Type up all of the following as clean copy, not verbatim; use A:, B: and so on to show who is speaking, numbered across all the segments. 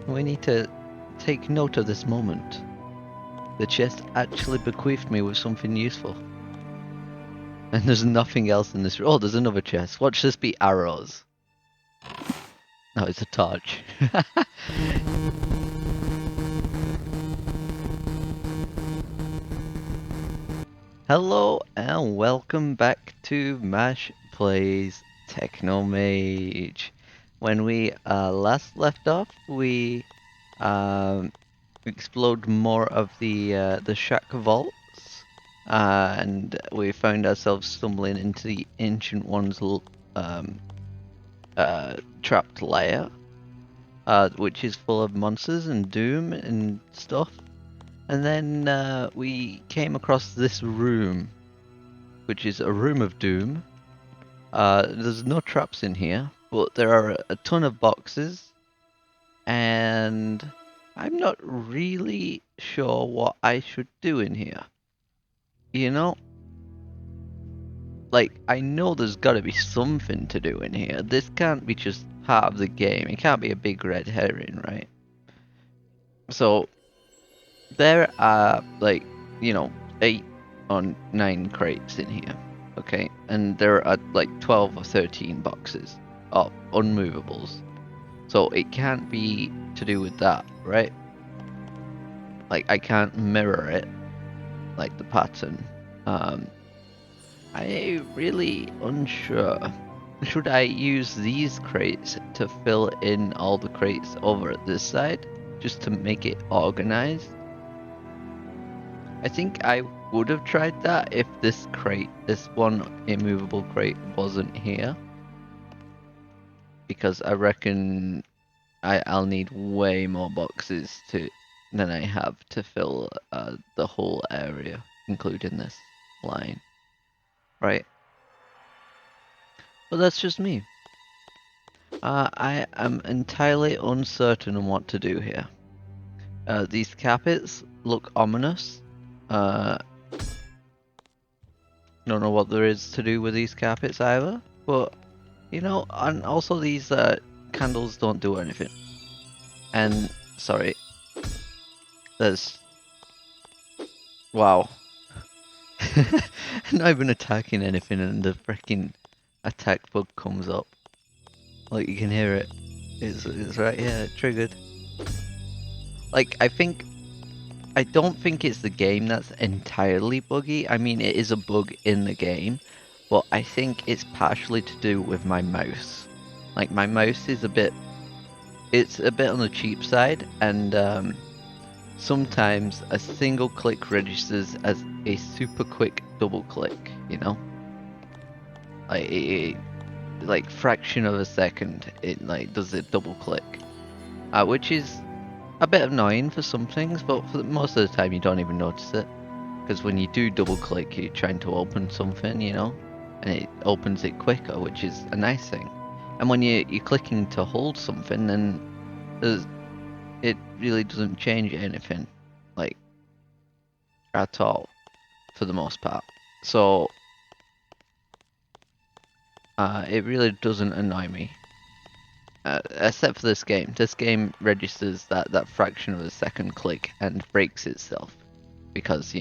A: We need to take note of this moment. The chest actually bequeathed me with something useful. And there's nothing else in this room. Oh, there's another chest. Watch this be arrows. No, it's a torch. Hello and welcome back to Mash Plays TechnoMage. When we last left off, we explored more of the shack vaults, and we found ourselves stumbling into the Ancient One's trapped lair, which is full of monsters and doom and stuff. And then we came across this room, which is a room of doom. There's no traps in here, but there are a ton of boxes, and I'm not really sure what I should do in here. You know? Like, I know there's gotta be something to do in here. This can't be just part of the game. It can't be a big red herring, right? So, there are, like, 8 or 9 crates in here, okay? And there are, like, 12 or 13 boxes of unmovables. So it can't be to do with that, right? Like, I can't mirror it, like, the pattern. I'm really unsure. Should I use these crates to fill in all the crates over at this side, just to make it organized? I think I would have tried that if this one immovable crate wasn't here. Because I reckon I'll need way more boxes than I have to fill the whole area, including this line. Right? But that's just me. I am entirely uncertain on what to do here. These carpets look ominous. Don't know what there is to do with these carpets either, but and also these candles don't do anything. And sorry, there's wow. Not even attacking anything, and the freaking attack bug comes up. Like, you can hear it. It's right here, triggered. Like, I don't think it's the game that's entirely buggy. I mean, it is a bug in the game, but I think it's partially to do with my mouse. Like, my mouse is it's a bit on the cheap side, and sometimes a single click registers as a super quick double click, like fraction of a second, it like does a double click, which is a bit annoying for some things, but for most of the time you don't even notice it, because when you do double click, you're trying to open something, and it opens it quicker, which is a nice thing. And when you're clicking to hold something, then it really doesn't change anything, like, at all, for the most part. So it really doesn't annoy me, except for this game. This game registers that fraction of a second click and breaks itself, because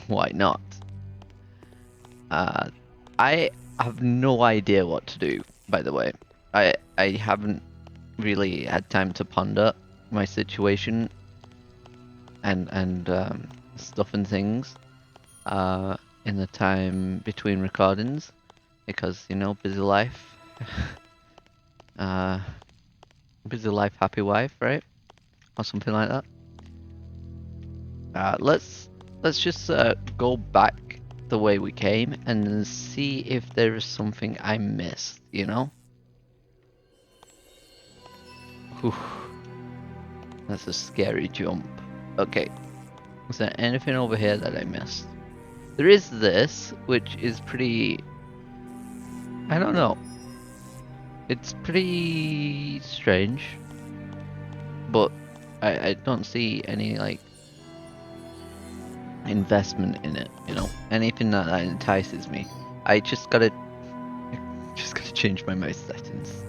A: why not? I have no idea what to do, by the way. I haven't really had time to ponder my situation and stuff and things in the time between recordings, because busy life. Busy life, happy wife, right? Or something like that. Let's just go back the way we came and see if there is something I missed, Whew. That's a scary jump. Okay. Is there anything over here that I missed? There is this, which is pretty... I don't know. It's pretty strange. But I don't see any, like, investment in it, Anything that entices me. I just gotta change my mouse settings.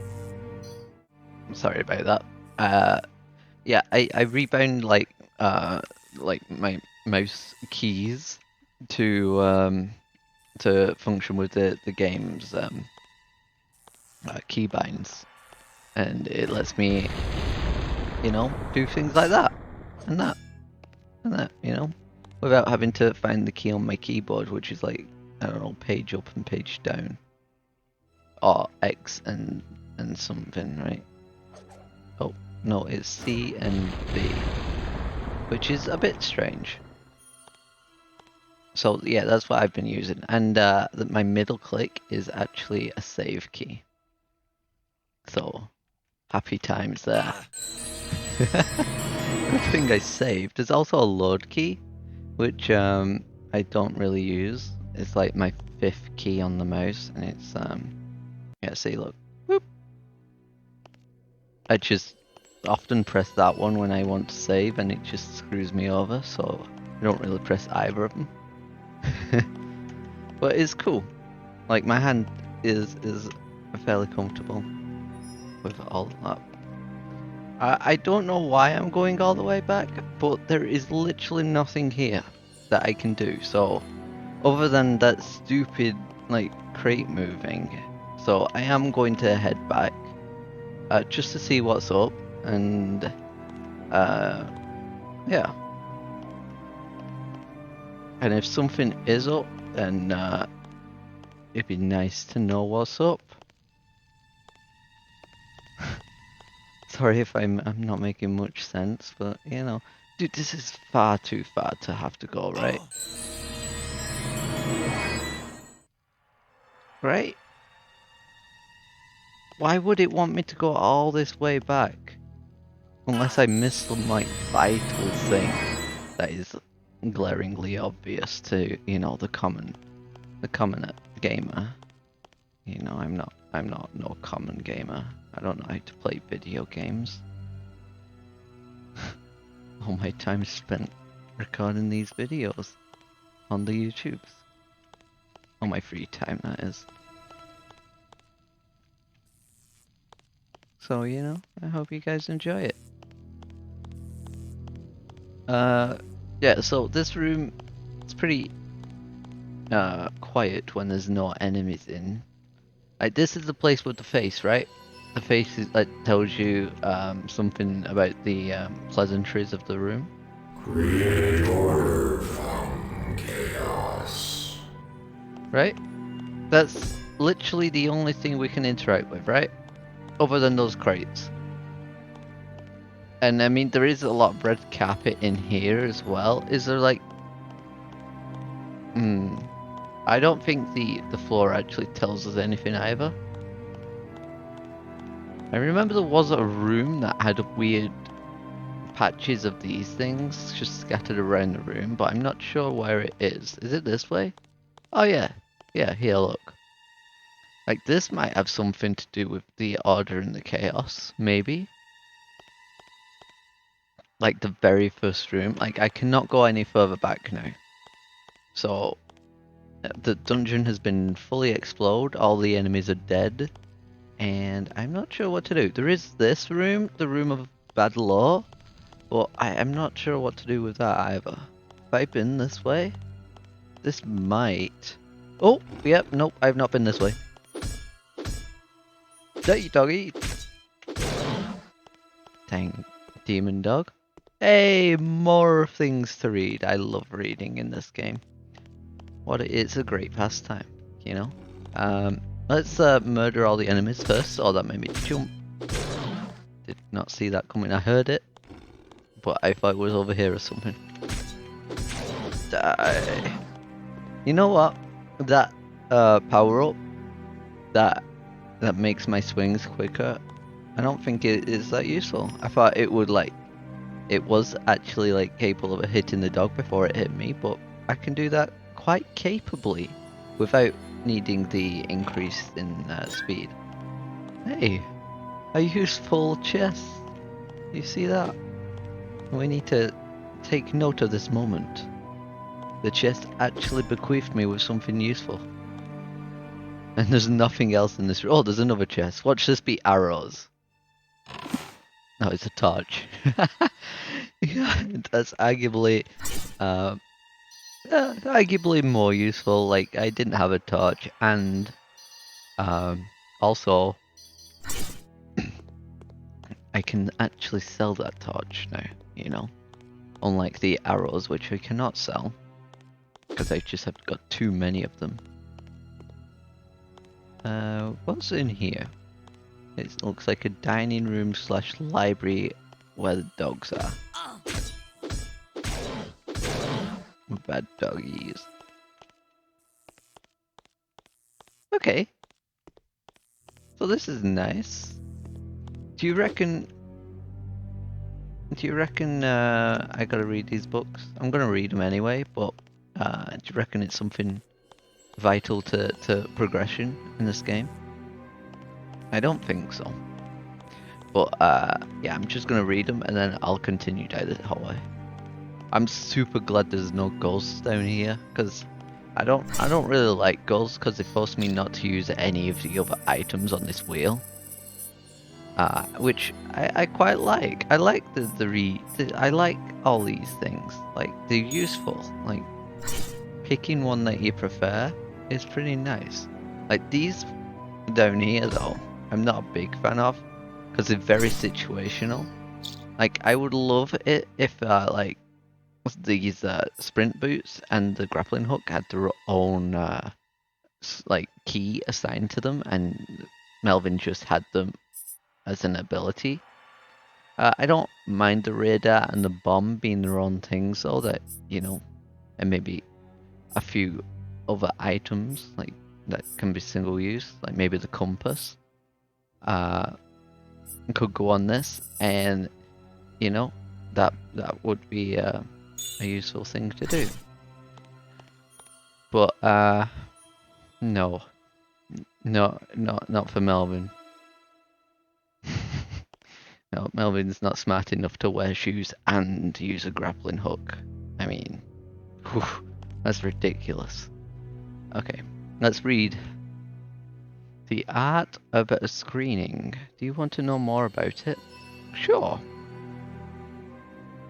A: I'm sorry about that. Yeah, I rebound like my mouse keys to function with the game's keybinds, and it lets me, you know, do things like that and that and that, you know, without having to find the key on my keyboard, which is like, I don't know, page up and page down, or X and something, right? Oh no, it's C and B, which is a bit strange. So yeah, that's what I've been using, and my middle click is actually a save key. So happy times there. Good thing I saved. There's also a load key, which I don't really use. It's like my 5th key on the mouse, and it's yeah, see, look, whoop. I just often press that one when I want to save, and it just screws me over. So I don't really press either of them. But it's cool. Like, my hand is fairly comfortable with all that. I don't know why I'm going all the way back, but there is literally nothing here that I can do. So, other than that stupid, like, crate moving. So, I am going to head back, just to see what's up, and, yeah. And if something is up, then, it'd be nice to know what's up. Sorry if I'm not making much sense, but you know, dude, this is far too far to have to go, right? Right? Why would it want me to go all this way back? Unless I missed some like vital thing that is glaringly obvious to, you know, the common gamer. You know, I'm not no common gamer. I don't know how to play video games. All my time spent recording these videos on the YouTubes. On my free time, that is. So, you know, I hope you guys enjoy it. Yeah, so this room, it's pretty quiet when there's no enemies in. Like, this is the place with the face, right? The face is, like, tells you something about the pleasantries of the room.
B: Create order from chaos.
A: Right? That's literally the only thing we can interact with, right? Other than those crates. And I mean, there is a lot of red carpet in here as well. Is there like... I don't think the floor actually tells us anything either. I remember there was a room that had weird patches of these things just scattered around the room, but I'm not sure where it is. Is it this way? Oh yeah. Yeah, here, look. Like, this might have something to do with the order and the chaos, maybe. Like, the very first room. Like, I cannot go any further back now. So, the dungeon has been fully explored, all the enemies are dead, and I'm not sure what to do. There is this room, the room of bad law, but I am not sure what to do with that either. Have I been this way? This might... Oh, yep, nope, I've not been this way. Dirty doggy! Dang, demon dog. Hey, more things to read. I love reading in this game. It's a great pastime, you know? Let's murder all the enemies first. Oh, that made me jump. Did not see that coming. I heard it, but I thought it was over here or something. Die. You know what? That power up that makes my swings quicker. I don't think it is that useful. I thought it would it was actually like capable of hitting the dog before it hit me, but I can do that quite capably without needing the increase in speed. Hey, a useful chest. You see that? We need to take note of this moment. The chest actually bequeathed me with something useful. And there's nothing else in this room. Oh, there's another chest. Watch this be arrows. Oh, it's a torch. Yeah, that's uh, arguably more useful. Like, I didn't have a torch, and also I can actually sell that torch now, you know? Unlike the arrows, which I cannot sell, because I just have got too many of them. What's in here? It looks like a dining room slash library where the dogs are. Bad doggies. Okay, so this is nice. Do you reckon I gotta read these books? I'm gonna read them anyway, but do you reckon it's something vital to progression in this game? I don't think so. But yeah, I'm just gonna read them and then I'll continue down the hallway. I'm super glad there's no ghosts down here, because I don't really like ghosts because they force me not to use any of the other items on this wheel. Which I quite like. I like I like all these things. Like, they're useful. Like, picking one that you prefer is pretty nice. Like, these down here though, I'm not a big fan of, because they're very situational. Like, I would love it if like these sprint boots and the grappling hook had their own like key assigned to them, and Melvin just had them as an ability. I don't mind the radar and the bomb being their own things, though, that, you know, and maybe a few other items like that can be single use, like maybe the compass could go on this, and you know, that would be a useful thing to do. But no, not for Melvin. No, Melvin's not smart enough to wear shoes and use a grappling hook. I mean, whew, that's ridiculous. Okay, let's read. The art of a screening. Do you want to know more about it? Sure.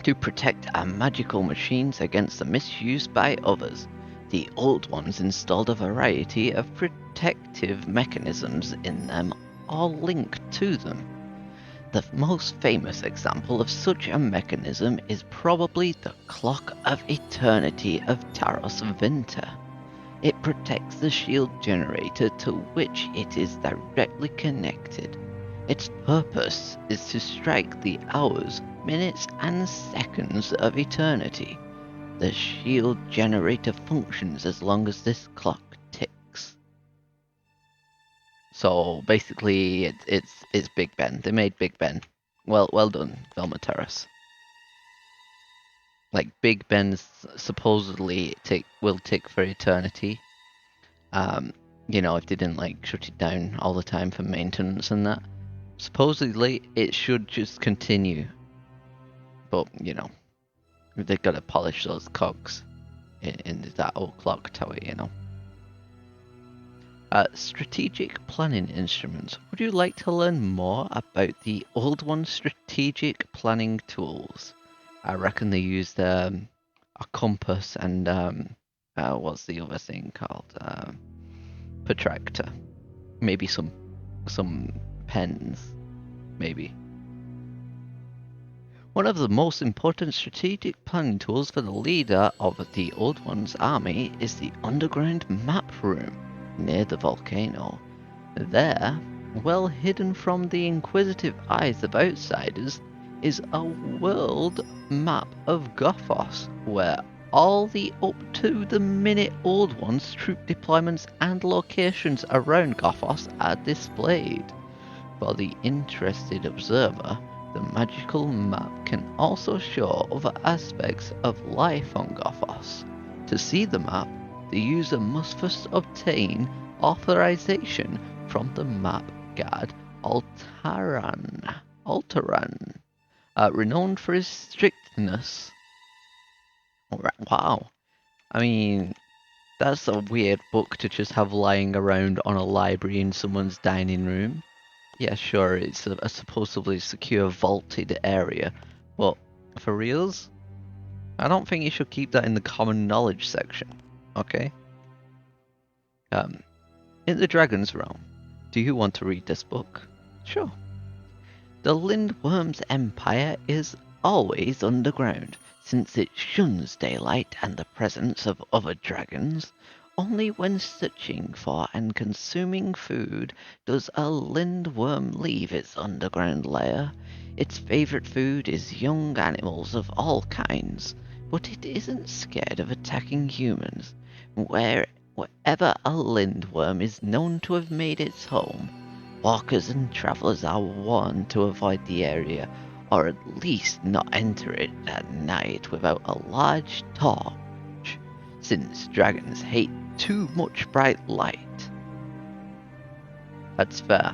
A: To protect our magical machines against the misuse by others, the old ones installed a variety of protective mechanisms in them, all linked to them. The most famous example of such a mechanism is probably the Clock of Eternity of Taros Vinter. It protects the shield generator to which it is directly connected. Its purpose is to strike the hours, minutes, and seconds of eternity. The shield generator functions as long as this clock ticks. So basically, it's Big Ben. They made Big Ben. Well done, Velma Terrace. Like, Big Ben supposedly will tick for eternity. You know, if they didn't like shut it down all the time for maintenance and that. Supposedly, it should just continue. But, you know, they've got to polish those cogs in that old clock tower, you know. Strategic planning instruments. Would you like to learn more about the old one's strategic planning tools? I reckon they used a compass and what's the other thing called? Protractor. Maybe some pens. Maybe. One of the most important strategic planning tools for the leader of the Old One's army is the underground map room near the volcano. There, well hidden from the inquisitive eyes of outsiders, is a world map of Gothos, where all the up-to-the-minute Old Ones' troop deployments and locations around Gothos are displayed. For the interested observer, the magical map can also show other aspects of life on Gothos. To see the map, the user must first obtain authorization from the map god Alteran, renowned for his strictness. Wow, I mean, that's a weird book to just have lying around on a library in someone's dining room. Yeah, sure, it's a supposedly secure vaulted area, but for reals, I don't think you should keep that in the common knowledge section, okay? Um, in the Dragon's Realm, do you want to read this book? Sure. The Lindworm's empire is always underground, since it shuns daylight and the presence of other dragons. Only when searching for and consuming food does a lindworm leave its underground lair. Its favorite food is young animals of all kinds, but it isn't scared of attacking humans. Wherever a lindworm is known to have made its home, walkers and travelers are warned to avoid the area, or at least not enter it at night without a large torch, since dragons hate too much bright light. That's fair.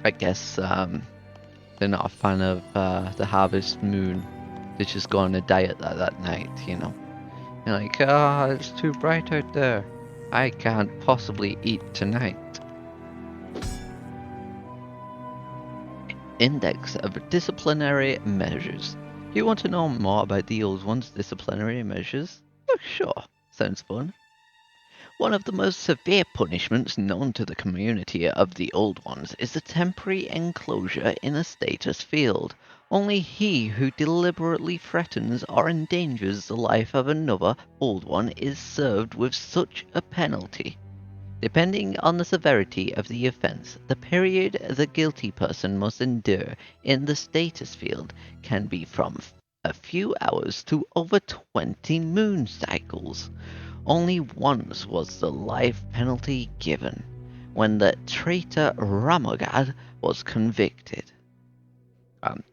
A: I guess they're not a fan of the harvest moon. They just go on a diet that night, you know. You're like, it's too bright out there. I can't possibly eat tonight. Index of disciplinary measures. You want to know more about the old one's disciplinary measures? Oh, sure. Sounds fun. One of the most severe punishments known to the community of the Old Ones is a temporary enclosure in a status field. Only he who deliberately threatens or endangers the life of another Old One is served with such a penalty. Depending on the severity of the offense, the period the guilty person must endure in the status field can be from a few hours to over 20 moon cycles. Only once was the life penalty given, when the traitor Ramogad was convicted.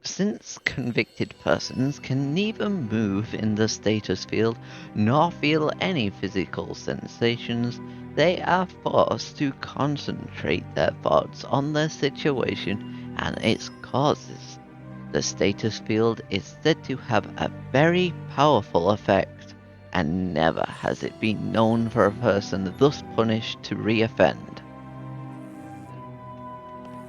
A: Since convicted persons can neither move in the status field nor feel any physical sensations, they are forced to concentrate their thoughts on their situation and its causes. The status field is said to have a very powerful effect, and never has it been known for a person thus punished to reoffend.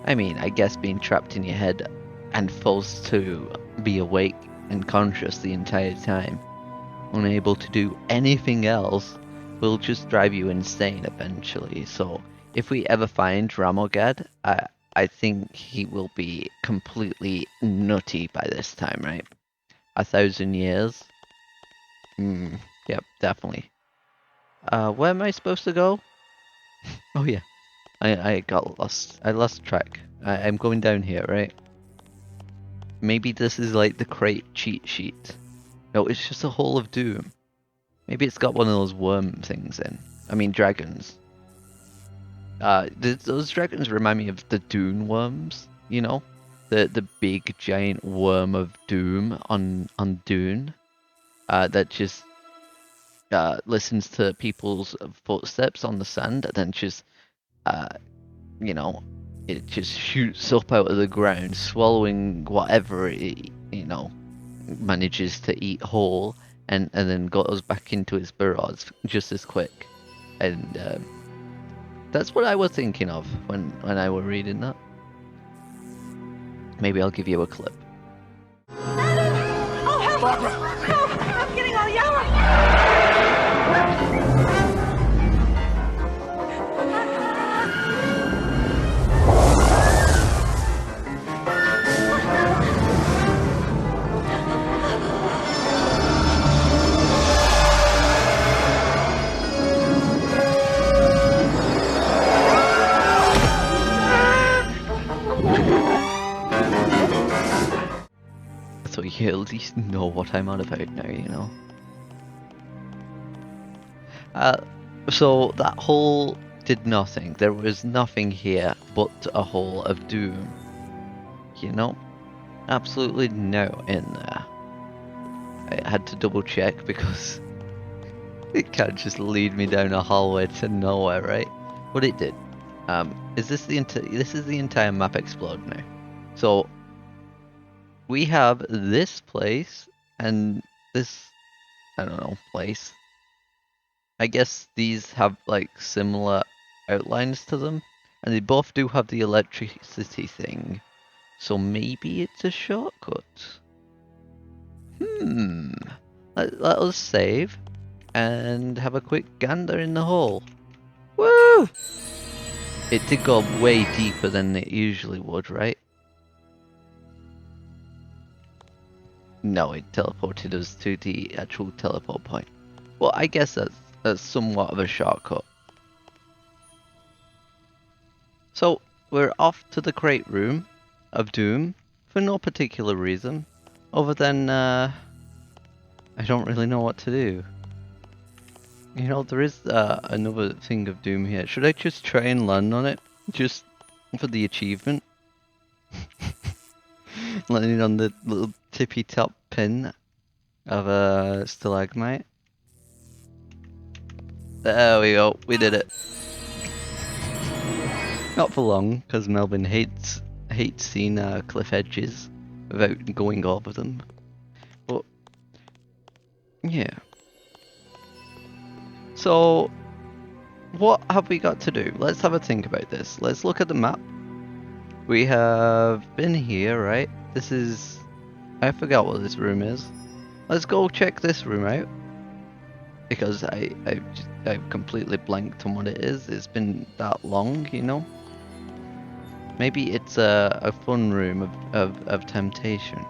A: I mean, I guess being trapped in your head and forced to be awake and conscious the entire time, unable to do anything else, will just drive you insane eventually. So, if we ever find Ramogad, I think he will be completely nutty by this time, right? 1,000 years? Yep, definitely. Where am I supposed to go? Oh yeah, I got lost. I lost track. I'm going down here, right? Maybe this is like the crate cheat sheet. No, it's just a hole of doom. Maybe it's got one of those worm things in. I mean, dragons. Those dragons remind me of the Dune worms, you know? The big giant worm of doom on Dune. That just listens to people's footsteps on the sand and then just uh you know, it just shoots up out of the ground, swallowing whatever it, manages to eat whole, and then goes back into its burrows just as quick. And that's what I was thinking of when I was reading that. Maybe I'll give you a clip.
C: Oh, help!
B: Barbara!
C: Help! I'm getting all yellow!
A: So you at least know what I'm on about now, you know. So that hole did nothing. There was nothing here but a hole of doom. You know? Absolutely no in there. I had to double check because it can't just lead me down a hallway to nowhere, right? But it did. Is this this is the entire map explored now? So we have this place and this, I don't know, place. I guess these have like similar outlines to them. And they both do have the electricity thing. So maybe it's a shortcut. Let us save and have a quick gander in the hole. Woo! It did go way deeper than it usually would, right? No, it teleported us to the actual teleport point. Well, I guess that's somewhat of a shortcut. So, we're off to the crate room of doom for no particular reason, other than, I don't really know what to do. You know, there is another thing of doom here. Should I just try and land on it? Just for the achievement? Landing on the little tippy top pin of a stalagmite. There we go, we did it. Not for long, because Melvin hates seeing cliff edges without going over them. But yeah. So what have we got to do? Let's have a think about this. Let's look at the map. We have been here, right? This is... I forgot what this room is. Let's go check this room out. Because I've completely blanked on what it is. It's been that long, you know? Maybe it's a fun room of temptation.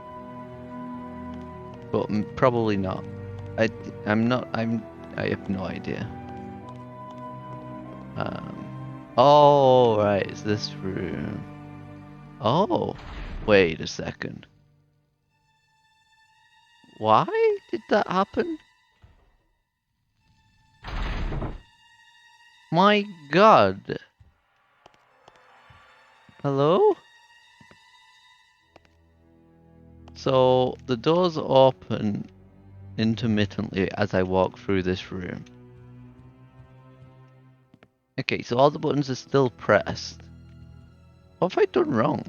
A: But probably not. I have no idea. Oh, right, it's this room. Oh, wait a second. Why did that happen? My God. Hello? So, the doors open intermittently as I walk through this room. Okay, so all the buttons are still pressed. What have I done wrong?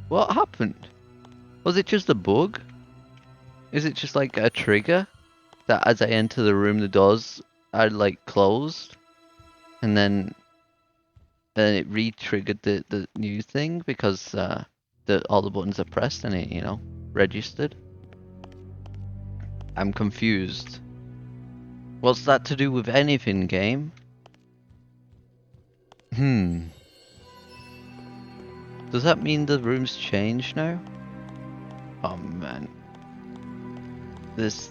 A: What happened? Was it just a bug? Is it just like a trigger? That as I enter the room the doors are like closed? And then it re-triggered the new thing because all the buttons are pressed and it, you know, registered? I'm confused. What's that to do with anything, game? Does that mean the room's changed now? Oh man. This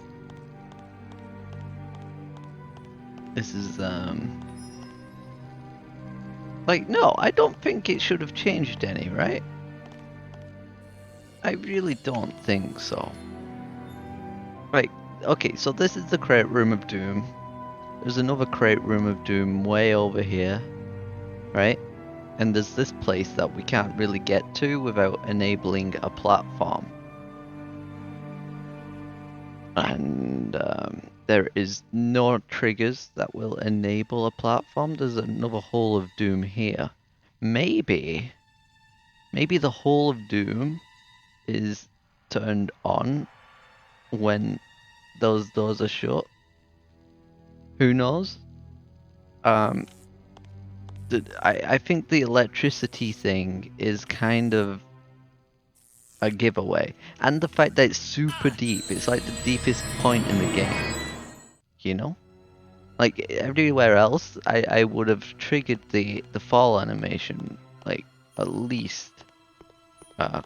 A: is like, no, I don't think it should have changed any, right? I really don't think so. Right, okay, so this is the crate room of doom. There's another crate room of doom way over here, right? And there's this place that we can't really get to without enabling a platform. And there is no triggers that will enable a platform. There's another hole of doom here. Maybe the hole of doom is turned on when those doors are shut. Who knows? I think the electricity thing is kind of a giveaway, and the fact that it's super deep. It's like the deepest point in the game. You know, like everywhere else, I would have triggered the fall animation like at least a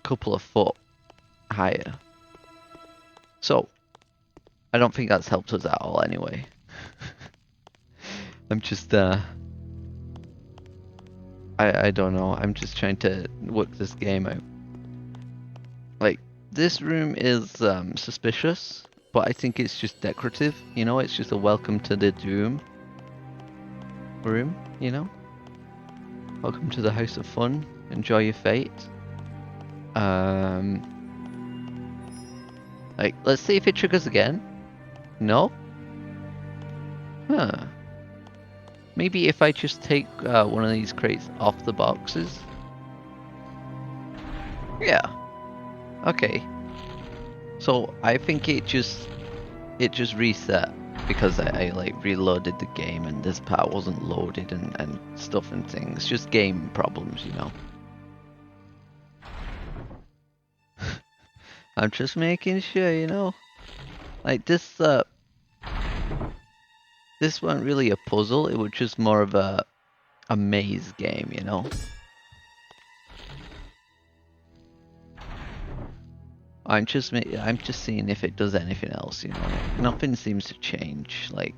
A: couple of foot higher. So I don't think that's helped us at all anyway. I'm just I don't know. I'm just trying to work this game out. Like, this room is suspicious, but I think it's just decorative, you know? It's just a welcome to the doom room, you know? Welcome to the House of Fun. Enjoy your fate. Like, let's see if it triggers again. No? Huh. Maybe if I just take one of these crates off the boxes? Yeah. Okay. So I think it just reset. because I like reloaded the game and this part wasn't loaded and stuff and things. Just game problems, you know. I'm just making sure, you know. Like this wasn't really a puzzle, it was just more of a maze game, you know. I'm just seeing if it does anything else, you know. Nothing seems to change. Like,